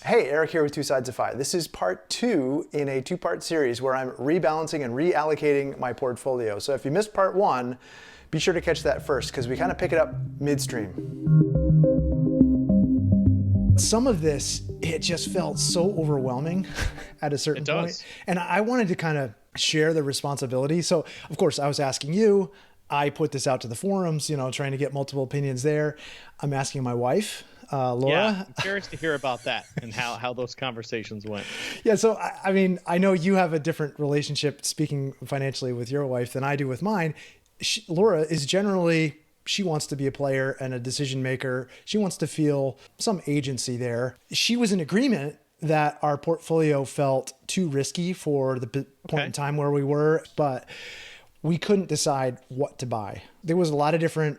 Hey, Eric here with Two Sides of Fi. This is part 2 in a 2-part series where I'm rebalancing and reallocating my portfolio. So if you missed part 1, be sure to catch that first because we kind of pick it up midstream. Some of this, it just felt so overwhelming at a certain point. And I wanted to kind of share the responsibility. So of course I was asking you, I put this out to the forums, trying to get multiple opinions there. I'm asking my wife, Laura. Yeah, I'm curious to hear about that and how those conversations went. Yeah. So, I mean, I know you have a different relationship speaking financially with your wife than I do with mine. Laura is generally, she wants to be a player and a decision maker. She wants to feel some agency there. She was in agreement that our portfolio felt too risky for the point in time where we were, but we couldn't decide what to buy. There was a lot of different,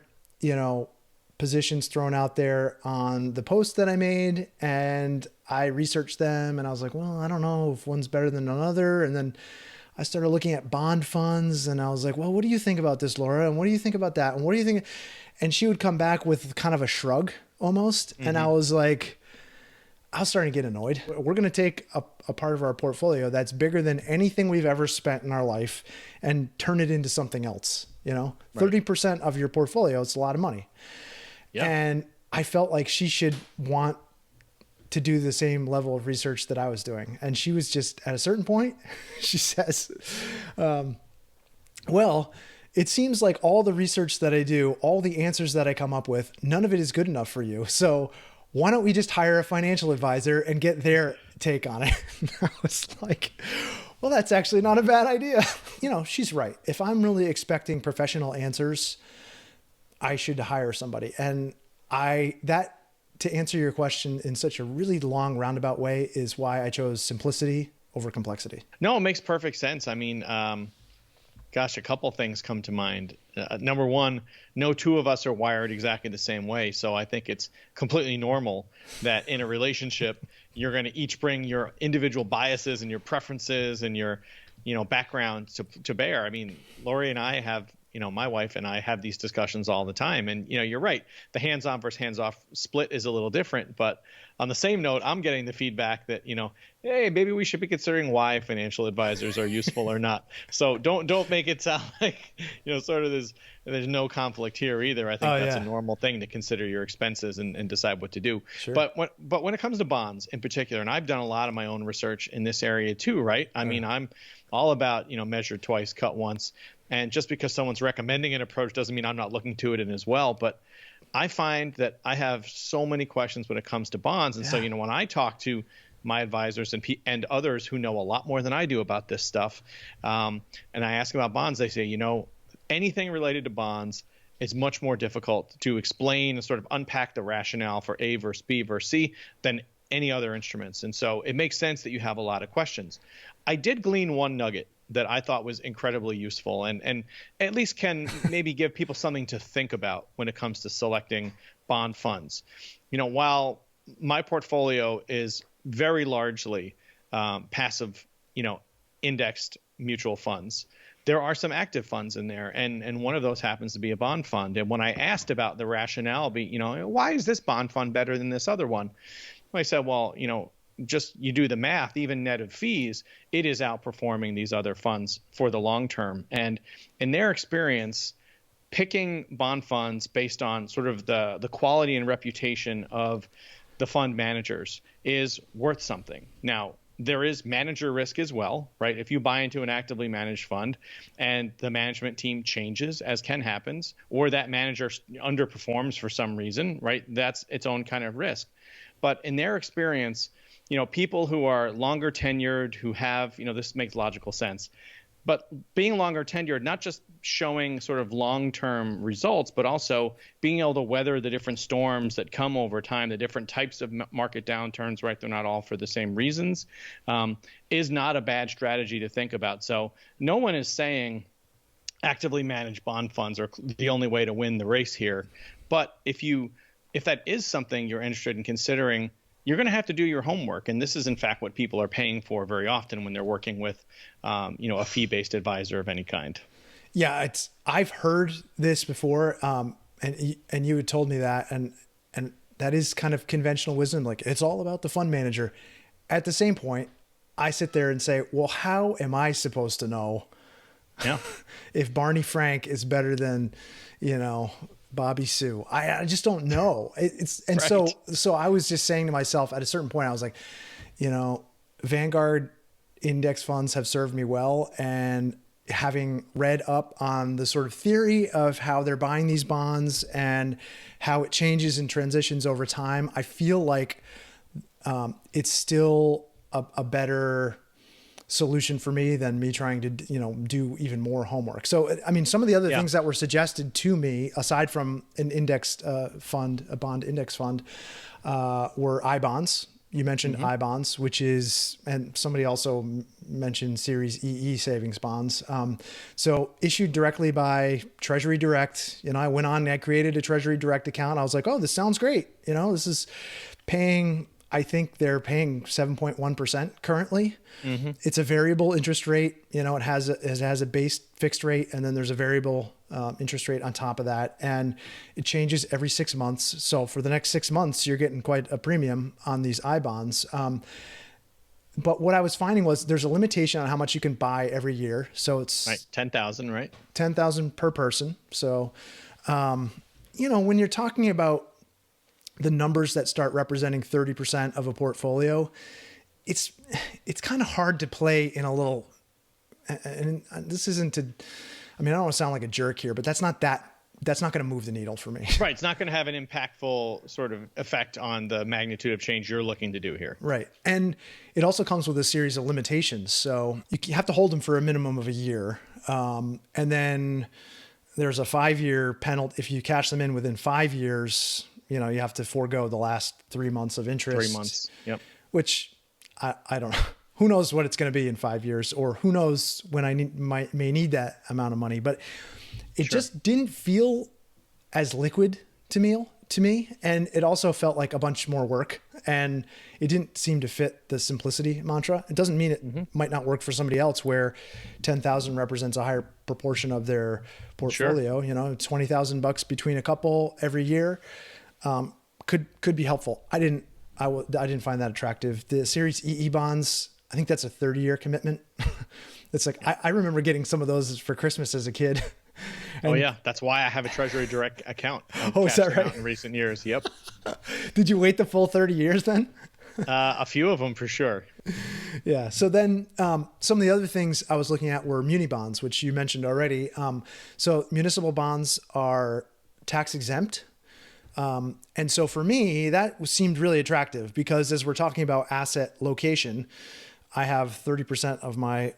positions thrown out there on the post that I made, and I researched them and I was like, well, I don't know if one's better than another. And then I started looking at bond funds and I was like, well, what do you think about this, Laura? And what do you think about that? And what do you think? And she would come back with kind of a shrug almost. Mm-hmm. And I was like, I was starting to get annoyed. We're going to take a part of our portfolio that's bigger than anything we've ever spent in our life and turn it into something else. 30% of your portfolio, it's a lot of money. Yeah. And I felt like she should want to do the same level of research that I was doing. And she was just at a certain point, she says, well, it seems like all the research that I do, all the answers that I come up with, none of it is good enough for you. So why don't we just hire a financial advisor and get their take on it? And I was like, well, that's actually not a bad idea. She's right. If I'm really expecting professional answers, I should hire somebody. And to answer your question in such a really long roundabout way is why I chose simplicity over complexity. No, it makes perfect sense. I mean, a couple things come to mind. Number one, no two of us are wired exactly the same way. So I think it's completely normal that in a relationship, you're going to each bring your individual biases and your preferences and your, background to bear. I mean, Lori and I have, my wife and I have these discussions all the time. And, you're right. The hands-on versus hands-off split is a little different. But on the same note, I'm getting the feedback that, hey, maybe we should be considering why financial advisors are useful or not. So don't make it sound like, sort of there's no conflict here either. I think that's a normal thing to consider your expenses and decide what to do. Sure. But when it comes to bonds in particular, and I've done a lot of my own research in this area too, right? I mean, I'm all about, measure twice, cut once. And just because someone's recommending an approach doesn't mean I'm not looking to it in as well. But I find that I have so many questions when it comes to bonds. And so, when I talk to my advisors and others who know a lot more than I do about this stuff, and I ask about bonds, they say, anything related to bonds is much more difficult to explain and sort of unpack the rationale for A versus B versus C than any other instruments. And so it makes sense that you have a lot of questions. I did glean one nugget that I thought was incredibly useful and at least can maybe give people something to think about when it comes to selecting bond funds. While my portfolio is very largely passive, indexed mutual funds, there are some active funds in there. And one of those happens to be a bond fund. And when I asked about the rationale, why is this bond fund better than this other one? I said, well, just you do the math, even net of fees, it is outperforming these other funds for the long term. And in their experience, picking bond funds based on sort of the quality and reputation of the fund managers is worth something. Now, there is manager risk as well, right? If you buy into an actively managed fund and the management team changes, as can happen, or that manager underperforms for some reason, right? That's its own kind of risk. But in their experience, people who are longer tenured, who have, this makes logical sense, but being longer tenured, not just showing sort of long-term results, but also being able to weather the different storms that come over time, the different types of market downturns, right? They're not all for the same reasons, is not a bad strategy to think about. So no one is saying actively managed bond funds are the only way to win the race here. But if that is something you're interested in considering, you're going to have to do your homework. And this is, in fact, what people are paying for very often when they're working with, a fee-based advisor of any kind. Yeah, I've heard this before, and you had told me that, and that is kind of conventional wisdom. Like, it's all about the fund manager. At the same point, I sit there and say, well, how am I supposed to know Yeah. if Barney Frank is better than, Bobby Sue? I just don't know. And Right. so I was just saying to myself at a certain point, I was like, Vanguard index funds have served me well. And having read up on the sort of theory of how they're buying these bonds and how it changes and transitions over time, I feel like it's still a better solution for me than me trying to, do even more homework. So, I mean, some of the other Yeah. things that were suggested to me, aside from an indexed fund, a bond index fund, were I bonds. You mentioned I bonds, which is, and somebody also mentioned Series EE savings bonds. So issued directly by Treasury Direct. I went on and I created a Treasury Direct account. I was like, oh, this sounds great. This is paying, I think they're paying 7.1% currently. It's a variable interest rate. It has a base fixed rate, and then there's a variable interest rate on top of that, and it changes every 6 months. So for the next 6 months, you're getting quite a premium on these I bonds. But what I was finding was there's a limitation on how much you can buy every year. So it's Right. 10,000, right? 10,000 per person. So, when you're talking about the numbers that start representing 30% of a portfolio, it's kind of hard to play in a little, and this isn't to, I don't want to sound like a jerk here, but that's not going to move the needle for me. Right. It's not going to have an impactful sort of effect on the magnitude of change you're looking to do here. Right. And it also comes with a series of limitations. So you have to hold them for a minimum of a year. And then there's a 5-year penalty. If you cash them in within 5 years, you have to forego the last 3 months of interest. 3 months. Yep. Which I don't know. Who knows what it's going to be in 5 years, or who knows when I may need that amount of money. But it just didn't feel as liquid to me. And it also felt like a bunch more work, and it didn't seem to fit the simplicity mantra. It doesn't mean it might not work for somebody else where 10,000 represents a higher proportion of their portfolio. $20,000 between a couple every year could be helpful. I didn't find that attractive. The Series EE bonds, I think that's a 30-year commitment. It's like, I remember getting some of those for Christmas as a kid. Oh yeah, that's why I have a Treasury Direct account. Oh, is that right? In recent years, yep. Did you wait the full 30 years then? A few of them for sure. Yeah. So then some of the other things I was looking at were muni bonds, which you mentioned already. So municipal bonds are tax exempt. And so for me, that seemed really attractive because as we're talking about asset location, I have 30% of my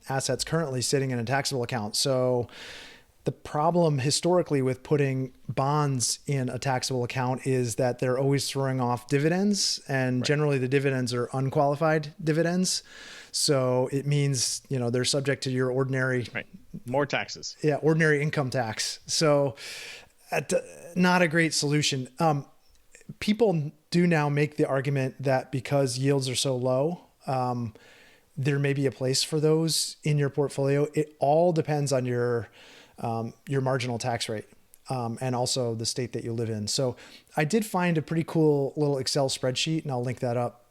assets currently sitting in a taxable account. So the problem historically with putting bonds in a taxable account is that they're always throwing off dividends, and generally the dividends are unqualified dividends. So it means, they're subject to your ordinary, more taxes. Yeah. Ordinary income tax. So not a great solution. People do now make the argument that because yields are so low, there may be a place for those in your portfolio. It all depends on your marginal tax rate, and also the state that you live in. So I did find a pretty cool little Excel spreadsheet, and I'll link that up,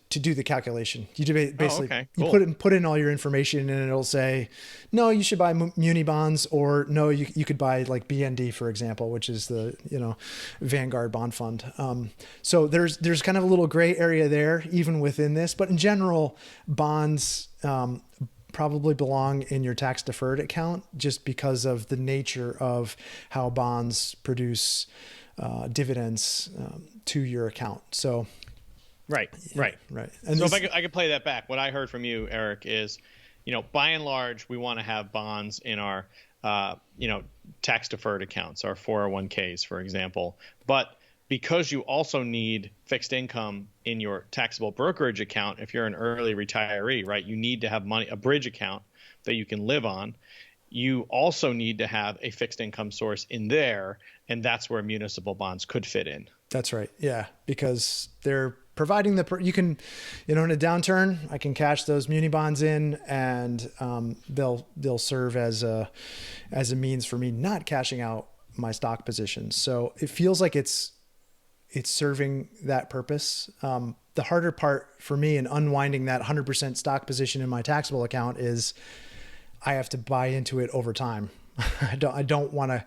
to do the calculation. You do basically cool. you put in all your information, and it'll say, no, you should buy muni bonds, or no, you could buy like BND, for example, which is the Vanguard bond fund. So there's kind of a little gray area there even within this, but in general, bonds probably belong in your tax deferred account just because of the nature of how bonds produce dividends to your account. So. Right. And so if I could play that back, what I heard from you, Eric, is, by and large, we want to have bonds in our, tax deferred accounts, our 401ks, for example. But because you also need fixed income in your taxable brokerage account, if you're an early retiree, right, you need to have money, a bridge account that you can live on. You also need to have a fixed income source in there, and that's where municipal bonds could fit in. That's right. Yeah, because they're providing you can, in a downturn, I can cash those muni bonds in, and they'll serve as a means for me not cashing out my stock positions. So it feels like it's it's serving that purpose. The harder part for me in unwinding that 100% stock position in my taxable account is I have to buy into it over time. I don't want to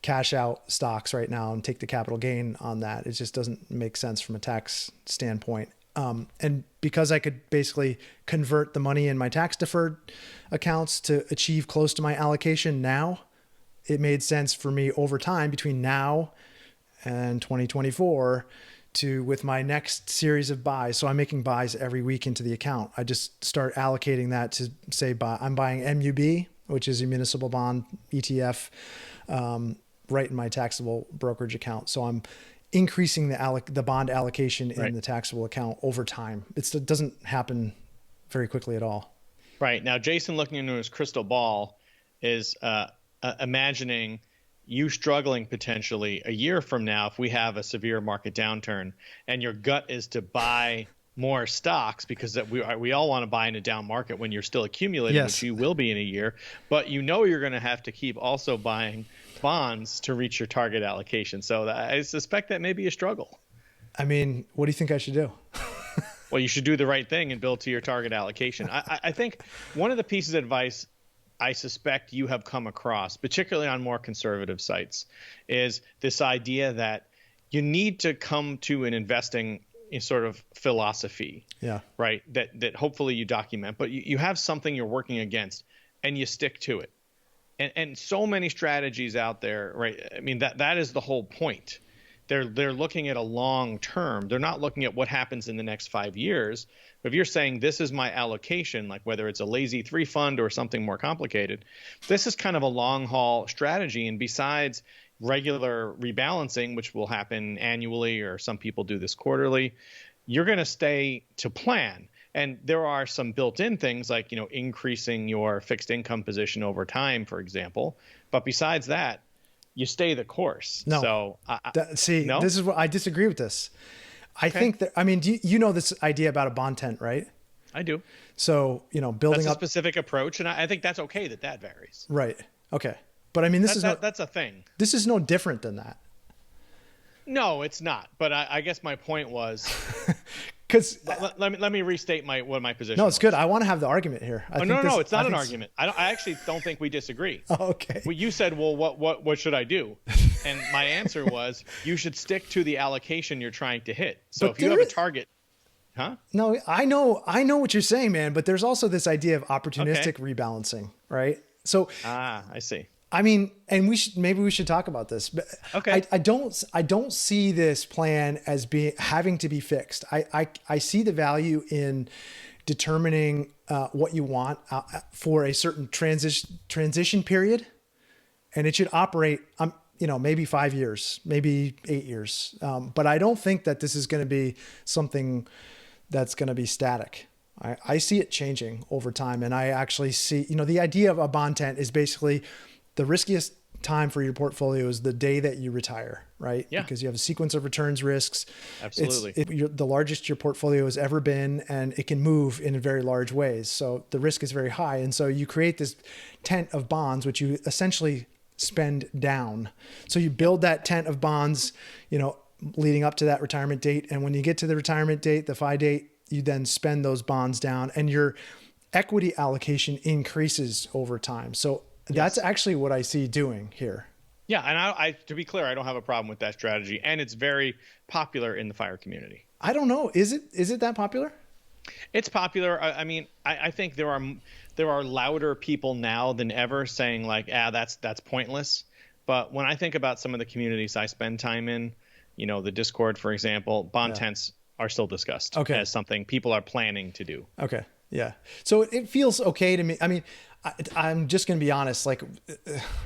cash out stocks right now and take the capital gain on that. It just doesn't make sense from a tax standpoint. And because I could basically convert the money in my tax deferred accounts to achieve close to my allocation now, it made sense for me over time between now and 2024 to with my next series of buys. So I'm making buys every week into the account. I just start allocating that to say, I'm buying MUB, which is a municipal bond ETF, right in my taxable brokerage account. So I'm increasing the bond allocation in the taxable account over time. It doesn't happen very quickly at all. Right. Now, Jason, looking into his crystal ball, is imagining you struggling potentially a year from now if we have a severe market downturn and your gut is to buy more stocks because we all want to buy in a down market when you're still accumulating, which you will be in a year, but you're going to have to keep also buying bonds to reach your target allocation. So I suspect that may be a struggle. I mean, what do you think I should do? Well, you should do the right thing and build to your target allocation. I think one of the pieces of advice I suspect you have come across, particularly on more conservative sites, is this idea that you need to come to an investing sort of philosophy, right? That hopefully you document, but you have something you're working against and you stick to it. And so many strategies out there, right? I mean, that is the whole point. They're looking at a long term. They're not looking at what happens in the next 5 years. But if you're saying this is my allocation, like whether it's a lazy 3 fund or something more complicated, this is kind of a long haul strategy. And besides regular rebalancing, which will happen annually, or some people do this quarterly, you're going to stay to plan. And there are some built-in things like, increasing your fixed income position over time, for example. But besides that, you stay the course. No. So no? This is what I disagree with this. I think that, I mean, you know this idea about a bond tent, right? I do. So, building that's a up specific approach. And I think that's okay that varies. Right. Okay. But I mean, that's a thing. This is no different than that. No, it's not. But I guess my point was, because let me restate what my position. No, it's good. I want to have the argument here. No, it's not an argument. I actually don't think we disagree. Okay. Well, you said, well, what should I do? And my answer was, you should stick to the allocation you're trying to hit. So if you have a target, huh? No, I know what you're saying, man. But there's also this idea of opportunistic rebalancing, right? So I see. I mean, and maybe we should talk about this, but okay. I don't see this plan as having to be fixed. I see the value in determining what you want for a certain transition period, and it should operate, maybe 5 years, maybe 8 years. But I don't think that this is going to be something that's going to be static. I see it changing over time. And I actually see, the idea of a bond tent is basically the riskiest time for your portfolio is the day that you retire, right? Yeah. Because you have a sequence of returns risks. Absolutely. You're the largest your portfolio has ever been, and it can move in very large ways. So the risk is very high. And so you create this tent of bonds, which you essentially spend down. So you build that tent of bonds, leading up to that retirement date. And when you get to the retirement date, the FI date, you then spend those bonds down and your equity allocation increases over time. So that's actually what I see doing here. Yeah. And I to be clear, I don't have a problem with that strategy. And it's very popular in the FIRE community. I don't know. Is it that popular? It's popular. I mean, I think there are louder people now than ever saying like, that's pointless. But when I think about some of the communities I spend time in, the Discord, for example, bond tents are still discussed as something people are planning to do. Okay. Yeah. So it feels okay to me. I mean, I'm just going to be honest, like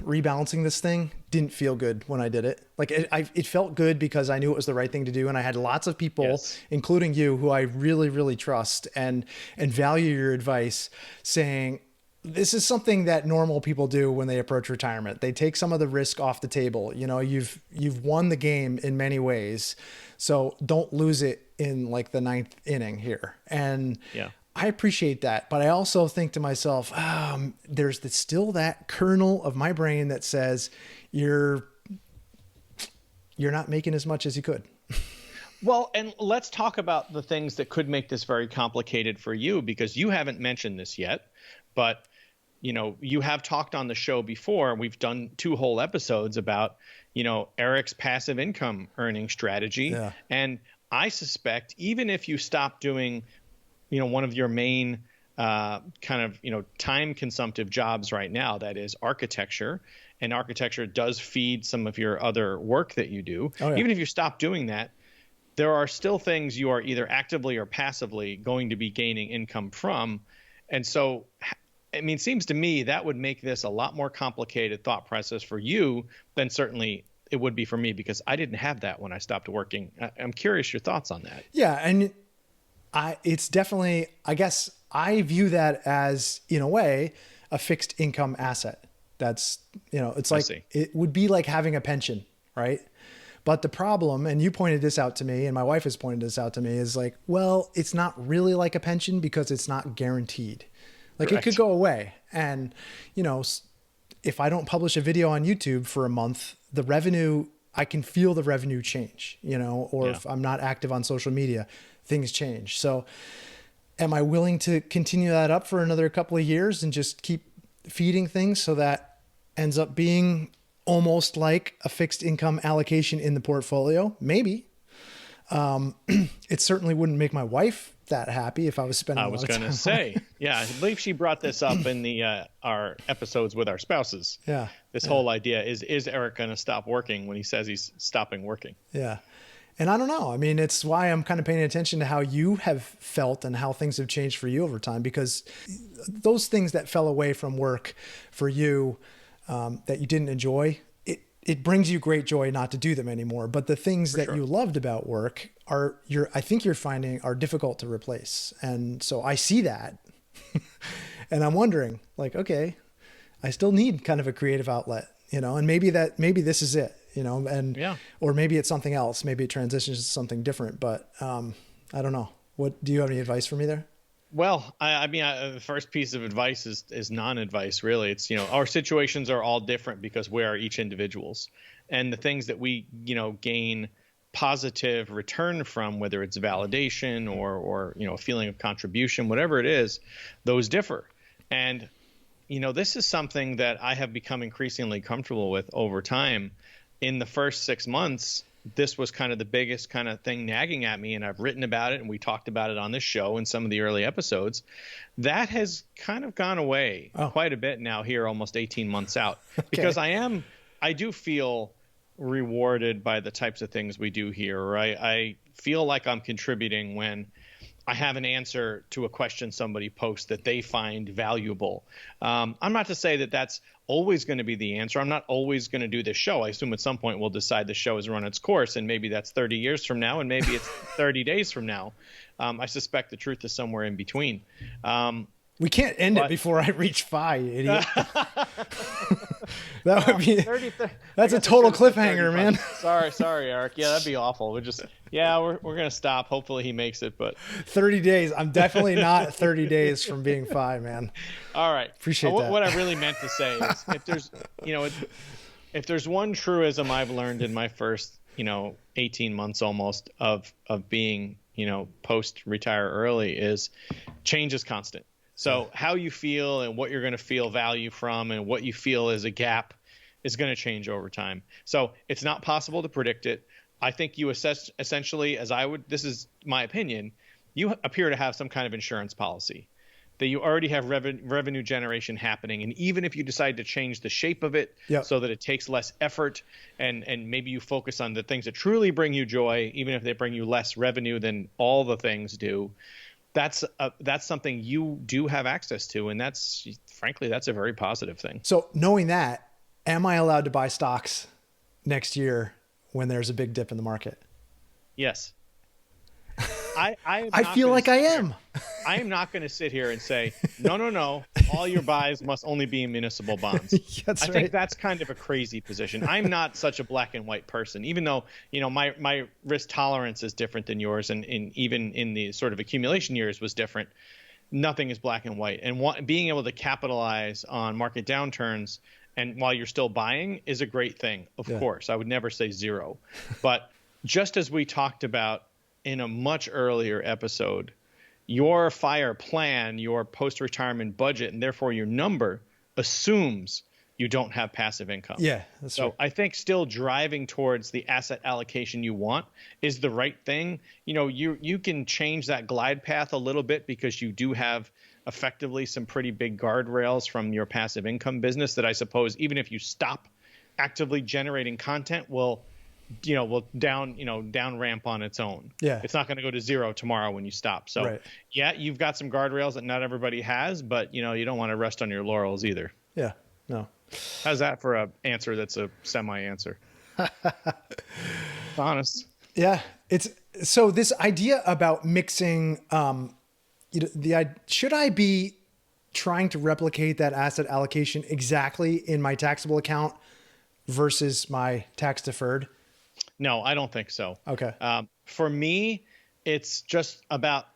rebalancing this thing didn't feel good when I did it. Like it felt good because I knew it was the right thing to do. And I had lots of people, including you, who I really, really trust and value your advice, saying, this is something that normal people do when they approach retirement. They take some of the risk off the table. You've won the game in many ways. So don't lose it in like the 9th inning here. And I appreciate that. But I also think to myself, there's still that kernel of my brain that says you're not making as much as you could. Well, and let's talk about the things that could make this very complicated for you, because you haven't mentioned this yet, but you have talked on the show before. We've done 2 whole episodes about, Eric's passive income earning strategy. Yeah. And I suspect even if you stop doing, one of your main time consumptive jobs right now, that is architecture, and architecture does feed some of your other work that you do. Oh, yeah. Even if you stop doing that, there are still things you are either actively or passively going to be gaining income from. And so, it seems to me that would make this a lot more complicated thought process for you than certainly it would be for me, because I didn't have that when I stopped working. I'm curious your thoughts on that. Yeah. And it's definitely, I guess I view that as, in a way, a fixed income asset. That's, it's like, it would be like having a pension, right? But the problem, and you pointed this out to me, and my wife has pointed this out to me, is like, well, it's not really like a pension because it's not guaranteed. Like Correct. It could go away. And, if I don't publish a video on YouTube for a month, the revenue, I can feel the revenue change, or if I'm not active on social media, things change. So am I willing to continue that up for another couple of years and just keep feeding things so that ends up being almost like a fixed income allocation in the portfolio? Maybe. It certainly wouldn't make my wife that happy if I was spending. I was going to say, I believe she brought this up in our episodes with our spouses. Yeah. This whole idea is Eric going to stop working when he says he's stopping working? Yeah. And I don't know. It's why I'm kind of paying attention to how you have felt and how things have changed for you over time, because those things that fell away from work for you, that you didn't enjoy, it brings you great joy not to do them anymore. But the things that you loved about work I think you're finding are difficult to replace. And so I see that and I'm wondering, like, okay, I still need kind of a creative outlet, and maybe this is it, or maybe it's something else. Maybe it transitions to something different, but I don't know. Do you have any advice for me there? Well, the first piece of advice is non-advice, really. It's, our situations are all different because we are each individuals, and the things that we, gain positive return from, whether it's validation or a feeling of contribution, whatever it is, those differ. And, this is something that I have become increasingly comfortable with over time. In the first 6 months, this was kind of the biggest kind of thing nagging at me, and I've written about it, and we talked about it on this show in some of the early episodes. That has kind of gone away quite a bit now here, almost 18 months out, because I do feel rewarded by the types of things we do here, right? I feel like I'm contributing when I have an answer to a question somebody posts that they find valuable. I'm not to say that that's always going to be the answer. I'm not always going to do this show. I assume at some point we'll decide the show has run its course, and maybe that's 30 years from now, and maybe it's 30 days from now. I suspect the truth is somewhere in between. We can't end it before I reach 5, you idiot. That would be. That's a total cliffhanger, man. Sorry, Eric. Yeah, that'd be awful. We're gonna stop. Hopefully he makes it, but 30 days. I'm definitely not 30 days from being 5, man. All right. Appreciate that. What I really meant to say is, if there's one truism I've learned in my first, 18 months almost of being, post-retire early, is change is constant. So how you feel and what you're going to feel value from and what you feel is a gap is going to change over time. So it's not possible to predict it. I think you assess essentially, this is my opinion, you appear to have some kind of insurance policy that you already have revenue generation happening. And even if you decide to change the shape of it so that it takes less effort and maybe you focus on the things that truly bring you joy, even if they bring you less revenue than all the things do, that's something you do have access to. And that's a very positive thing. So knowing that, am I allowed to buy stocks next year when there's a big dip in the market? Yes. I feel like I am. I am not going to sit here and say, no, all your buys must only be in municipal bonds. I think that's kind of a crazy position. I'm not such a black and white person, even though, my risk tolerance is different than yours. And even in the sort of accumulation years was different. Nothing is black and white. And being able to capitalize on market downturns and while you're still buying is a great thing. Of course, I would never say zero. But just as we talked about in a much earlier episode, your FIRE plan, your post-retirement budget, and therefore your number assumes you don't have passive income. Yeah, that's So right. I think still driving towards the asset allocation you want is the right thing. You can change that glide path a little bit because you do have effectively some pretty big guardrails from your passive income business that I suppose even if you stop actively generating content will down ramp on its own. Yeah. It's not going to go to zero tomorrow when you stop. So Right. yeah, you've got some guardrails that not everybody has, but you don't want to rest on your laurels either. Yeah. No. How's that for a answer that's a semi-answer? Honest. Yeah. It's so this idea about mixing, should I be trying to replicate that asset allocation exactly in my taxable account versus my tax deferred? No, I don't think so. Okay. For me, it's just about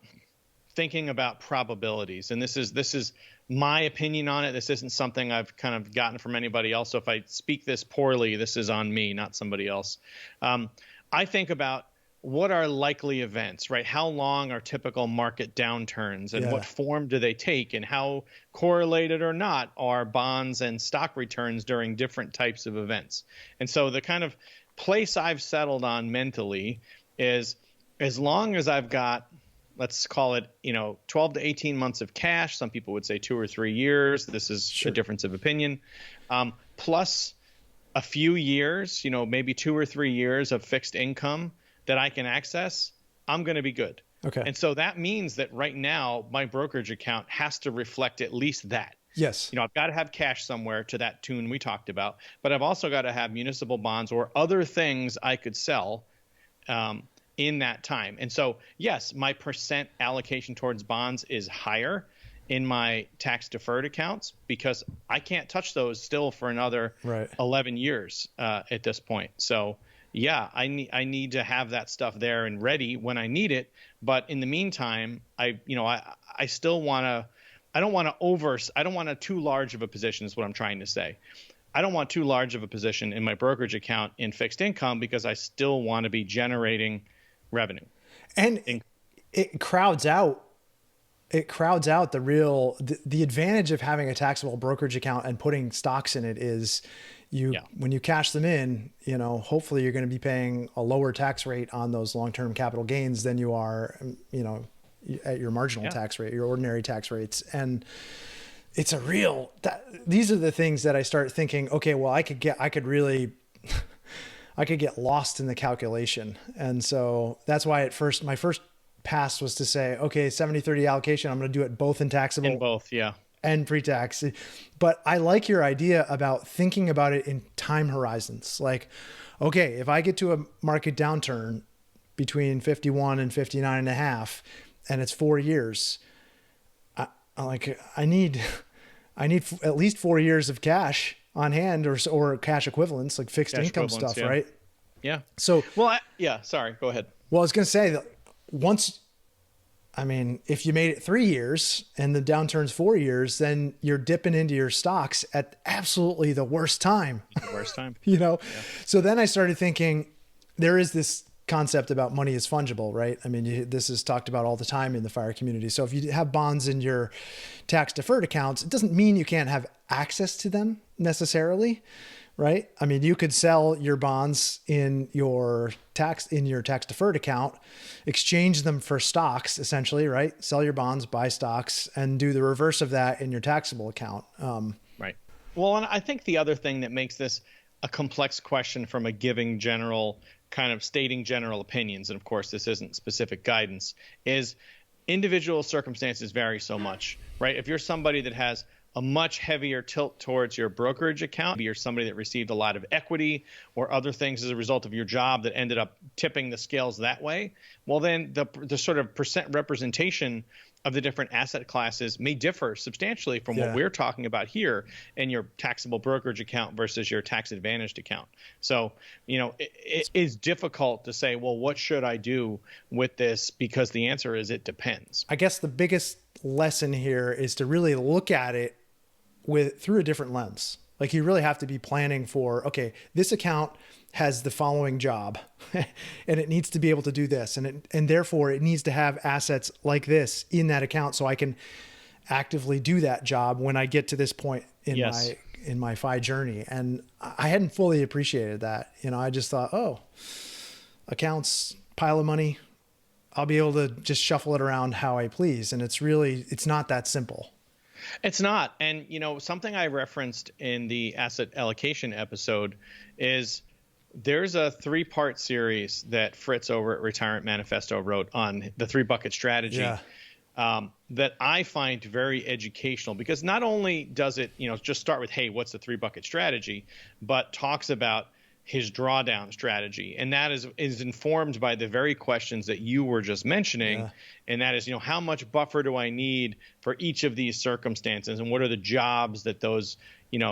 thinking about probabilities, and this is my opinion on it. This isn't something I've kind of gotten from anybody else. So if I speak this poorly, this is on me, not somebody else. I think about what are likely events, right? How long are typical market downturns, and what form do they take, and how correlated or not are bonds and stock returns during different types of events. And so the kind of place I've settled on mentally is as long as I've got, let's call it, 12 to 18 months of cash. Some people would say 2 or 3 years. This is a difference of opinion. Plus a few years, maybe 2 or 3 years of fixed income that I can access, I'm going to be good. Okay. And so that means that right now my brokerage account has to reflect at least that. Yes. I've got to have cash somewhere to that tune we talked about, but I've also got to have municipal bonds or other things I could sell in that time. And so, yes, my percent allocation towards bonds is higher in my tax deferred accounts because I can't touch those still for another 11 years at this point. So yeah, I need to have that stuff there and ready when I need it. But in the meantime, I still want to, I don't want too large of a position is what I'm trying to say. I don't want too large of a position in my brokerage account in fixed income because I still want to be generating revenue. And it crowds out the advantage of having a taxable brokerage account and putting stocks in it is when you cash them in, hopefully you're going to be paying a lower tax rate on those long-term capital gains than you are, at your marginal tax rate, your ordinary tax rates. And it's these are the things that I start thinking, okay, well, I could get lost in the calculation. And so that's why my first pass was to say, okay, 70-30 allocation. I'm going to do it both in taxable. In both. Yeah. And pre-tax. But I like your idea about thinking about it in time horizons. Like, okay, if I get to a market downturn between 51 and 59 and a half, and it's 4 years, I need at least 4 years of cash on hand or cash equivalents, like fixed income stuff, right? Yeah. So, sorry, go ahead. Well, I was going to say that if you made it 3 years and the downturn's 4 years, then you're dipping into your stocks at absolutely the worst time. The worst time. So then I started thinking there is this concept about money is fungible, right? I mean, this is talked about all the time in the FIRE community. So if you have bonds in your tax deferred accounts, it doesn't mean you can't have access to them necessarily, right? I mean, you could sell your bonds in your tax deferred account, exchange them for stocks essentially, right? Sell your bonds, buy stocks, and do the reverse of that in your taxable account. Right. Well, and I think the other thing that makes this a complex question from a giving general kind of stating general opinions, and of course this isn't specific guidance, is individual circumstances vary so much, right? If you're somebody that has a much heavier tilt towards your brokerage account, maybe you're somebody that received a lot of equity or other things as a result of your job that ended up tipping the scales that way, well then the sort of percent representation of the different asset classes may differ substantially from what we're talking about here in your taxable brokerage account versus your tax advantaged account. So, it is difficult to say, well, what should I do with this? Because the answer is it depends. I guess the biggest lesson here is to really look at it through a different lens. Like you really have to be planning for, okay, this account has the following job and it needs to be able to do this. And therefore it needs to have assets like this in that account so I can actively do that job when I get to this point in Yes. my FI journey. And I hadn't fully appreciated that. I just thought, oh, accounts, pile of money, I'll be able to just shuffle it around how I please. And it's not that simple. It's not. And, something I referenced in the asset allocation episode is there's a 3-part series that Fritz over at Retirement Manifesto wrote on the 3-bucket strategy. Yeah. That I find very educational, because not only does it, just start with, hey, what's the 3-bucket strategy, but talks about his drawdown strategy. And that is informed by the very questions that you were just mentioning. Yeah. And that is, how much buffer do I need for each of these circumstances? And what are the jobs that those,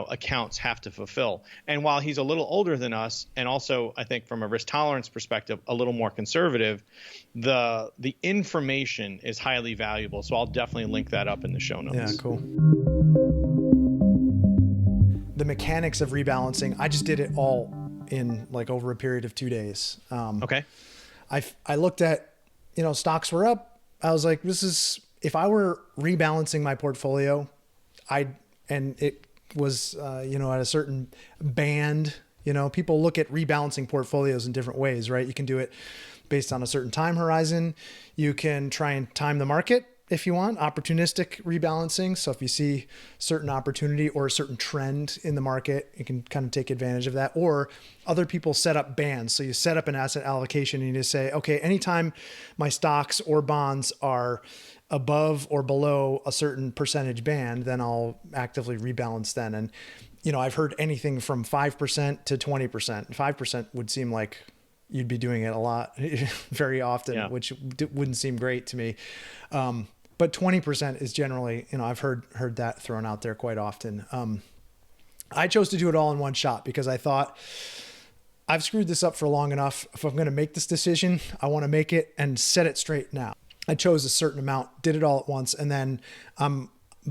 accounts have to fulfill? And while he's a little older than us, and also I think from a risk tolerance perspective, a little more conservative, the information is highly valuable. So I'll definitely link that up in the show notes. Yeah, cool. The mechanics of rebalancing, I just did it all in like over a period of 2 days. Okay. I looked at, stocks were up. I was like, if I were rebalancing my portfolio, and it was, at a certain band, people look at rebalancing portfolios in different ways, right? You can do it based on a certain time horizon. You can try and time the market if you want, opportunistic rebalancing. So if you see certain opportunity or a certain trend in the market, you can kind of take advantage of that. Or other people set up bands. So you set up an asset allocation and you just say, okay, anytime my stocks or bonds are above or below a certain percentage band, then I'll actively rebalance then. And, I've heard anything from 5% to 20%. 5% would seem like you'd be doing it a lot, very often, yeah, which wouldn't seem great to me. But 20% is generally, I've heard that thrown out there quite often. I chose to do it all in one shot because I thought I've screwed this up for long enough. If I'm going to make this decision, I want to make it and set it straight now. I chose a certain amount, did it all at once, and then I'm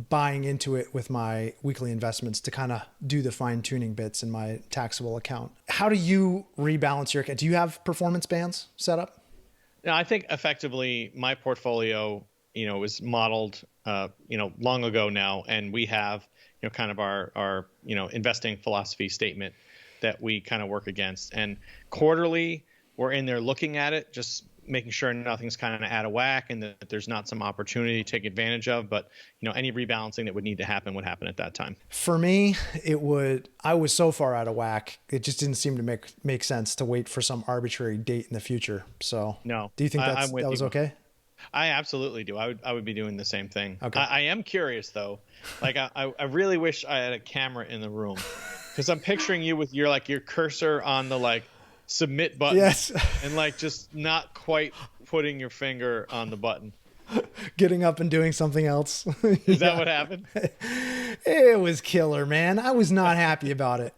buying into it with my weekly investments to kind of do the fine tuning bits in my taxable account. How do you rebalance your account? Do you have performance bands set up? No, I think effectively my portfolio, was modeled, long ago now. And we have, kind of our investing philosophy statement that we kind of work against. And quarterly, we're in there looking at it, just making sure nothing's kind of out of whack and that there's not some opportunity to take advantage of. But, any rebalancing that would need to happen would happen at that time. For me, I was so far out of whack. It just didn't seem to make sense to wait for some arbitrary date in the future. So no, do you think that was okay? I absolutely do. I would be doing the same thing. Okay. I am curious though. Like I really wish I had a camera in the room, because I'm picturing you with your cursor on the submit button. Yes. And just not quite putting your finger on the button. Getting up and doing something else. Is that what happened? It was killer, man. I was not happy about it.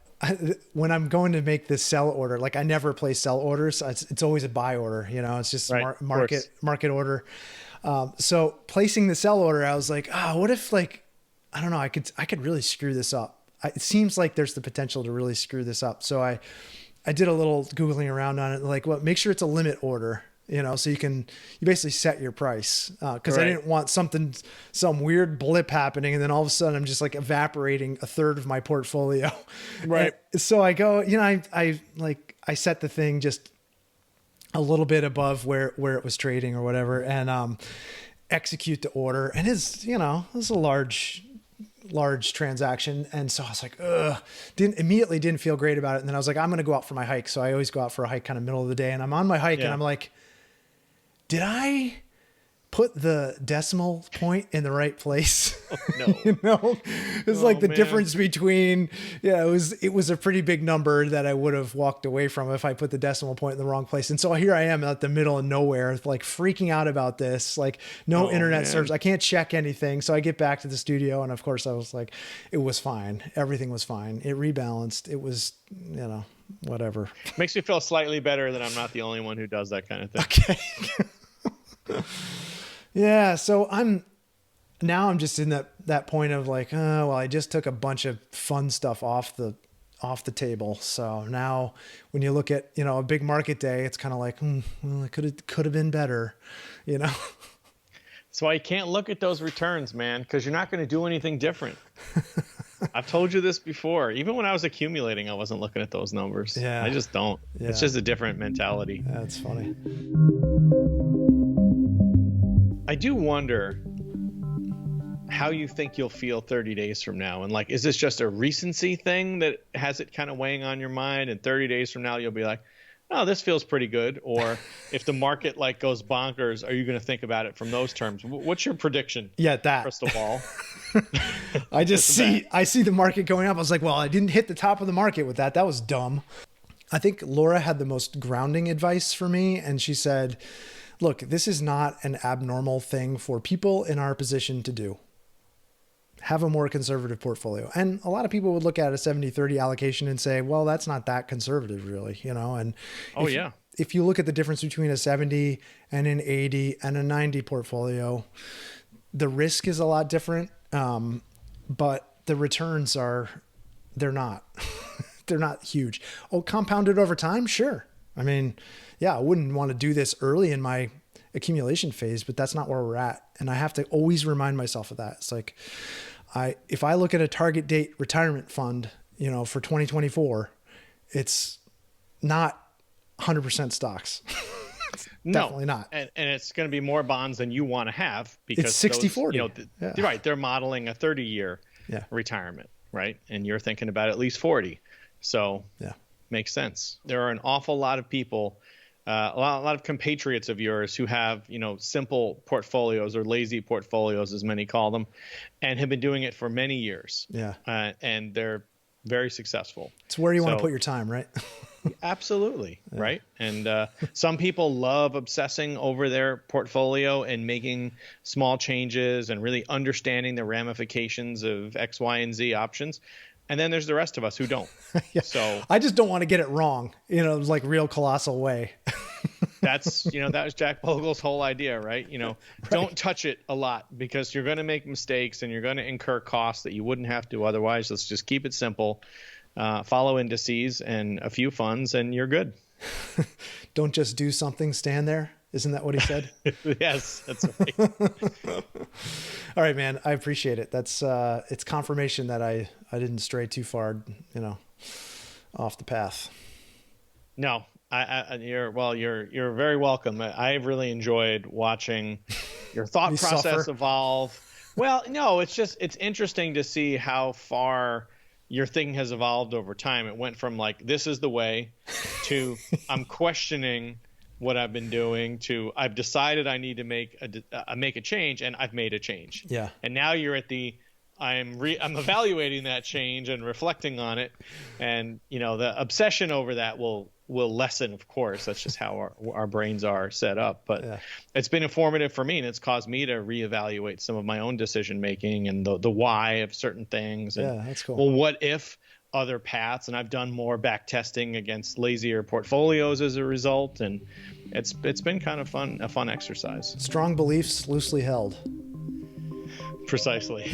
When I'm going to make this sell order, I never place sell orders. It's always a buy order, it's just right, market order. So placing the sell order, I was like, what if I don't know, I could really screw this up. It seems like there's the potential to really screw this up. So I did a little Googling around on it, make sure it's a limit order, so you basically set your price. Cause right. I didn't want some weird blip happening. And then all of a sudden I'm just evaporating a third of my portfolio. Right. And so I go, I set the thing just a little bit above where it was trading or whatever, and, execute the order. And it's a large transaction. And so I was like, didn't feel great about it. And then I was like, I'm going to go out for my hike. So I always go out for a hike kind of middle of the day, and I'm on my hike, yeah, and I'm like, did I put the decimal point in the right place? Oh, no. It's the difference between, it was a pretty big number that I would have walked away from if I put the decimal point in the wrong place. And so here I am at the middle of nowhere, freaking out about this, no internet service. I can't check anything. So I get back to the studio, and of course I was like, it was fine. Everything was fine. It rebalanced. It was, whatever. Makes me feel slightly better that I'm not the only one who does that kind of thing. Okay. Yeah. So now I'm just in that point of like, oh, well, I just took a bunch of fun stuff off the table. So now when you look at, a big market day, it's kind of like, well, it could have been better, you know? So I can't look at those returns, man, because you're not going to do anything different. I've told you this before. Even when I was accumulating, I wasn't looking at those numbers. Yeah. I just don't. Yeah. It's just a different mentality. That's funny. I do wonder how you think you'll feel 30 days from now. And like, is this just a recency thing that has it kind of weighing on your mind? And 30 days from now, you'll be like, oh, this feels pretty good. Or if the market like goes bonkers, are you going to think about it from those terms? What's your prediction? Yeah, that crystal ball. I see the market going up. I was like, well, I didn't hit the top of the market with that. That was dumb. I think Laura had the most grounding advice for me. And she said, look, this is not an abnormal thing for people in our position to do. Have a more conservative portfolio. And a lot of people would look at a 70-30 allocation and say, well, that's not that conservative really, and if you look at the difference between a 70 and an 80 and a 90 portfolio, the risk is a lot different. But the returns they're not huge. Oh, compounded over time. Sure. I mean, yeah, I wouldn't want to do this early in my accumulation phase, but that's not where we're at. And I have to always remind myself of that. It's like, if I look at a target date retirement fund, for 2024, it's not 100% stocks. Definitely not. And it's going to be more bonds than you want to have because it's 60-40. Right. They're modeling a 30-year retirement, right? And you're thinking about at least 40. So makes sense. There are an awful lot of people, a lot of compatriots of yours who have, simple portfolios or lazy portfolios, as many call them, and have been doing it for many years. Yeah. And they're very successful. It's where you want to put your time, right? Absolutely. Yeah. Right. And some people love obsessing over their portfolio and making small changes and really understanding the ramifications of X, Y, and Z options. And then there's the rest of us who don't. Yeah. So I just don't want to get it wrong, like real colossal way. That's, that was Jack Bogle's whole idea, right? Don't touch it a lot because you're going to make mistakes and you're going to incur costs that you wouldn't have to otherwise. Let's just keep it simple. Follow indices and a few funds and you're good. Don't just do something, stand there. Isn't that what he said? Yes, that's right. All right, man. I appreciate it. That's it's confirmation that I didn't stray too far, off the path. No, you're very welcome. I've really enjoyed watching your thought process evolve. Well, no, it's interesting to see how far your thing has evolved over time. It went from like, this is the way to I'm questioning what I've been doing to I've decided I need to make a change and I've made a change. Yeah. And now you're at the I'm evaluating that change and reflecting on it, and the obsession over that will lessen, of course. That's just how our brains are set up. But it's been informative for me, and it's caused me to reevaluate some of my own decision making and the why of certain things. And, that's cool. Well, what if other paths? And I've done more back testing against lazier portfolios as a result, and it's been kind of a fun exercise. Strong beliefs loosely held. Precisely.